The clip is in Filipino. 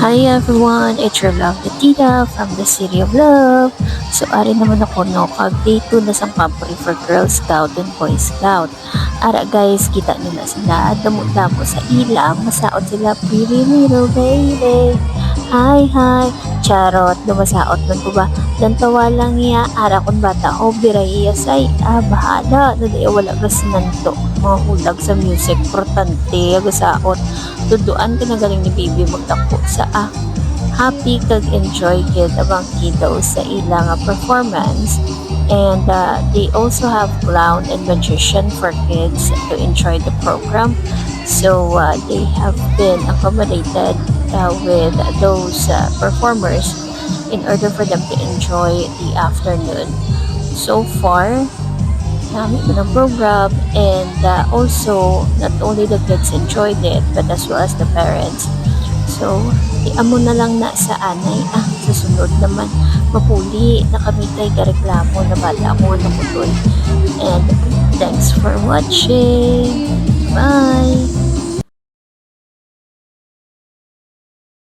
Hi everyone, it's your lovely Tita from the City of Love. So, ari naman ako no, kag day 2 na sang pampuri for Girl Scout and Boy Scout. Ara guys, kita nila sila, damo-damo sa ilang, masaot sila, pretty little baby. Hi, hi, charot, dumasaot man ko ba? Dantawa lang iya, ara kon bata, o biray iya say, bahala, nadaya wala gas nanto, mga hulag sa music, importante, agasaot. Tuduan ka na galing ni baby magdako sa happy kag enjoy kid abang kiddo sa ilang performance, and they also have clown and magician for kids to enjoy the program, so they have been accommodated with those performers in order for them to enjoy the afternoon. So far namin ko ng program, and also not only the kids enjoyed it but as well as the parents. So iamo na lang na sa anay sa sunod naman mapuli na kami kay gareklamo na bala mo na putol. And thanks for watching, bye.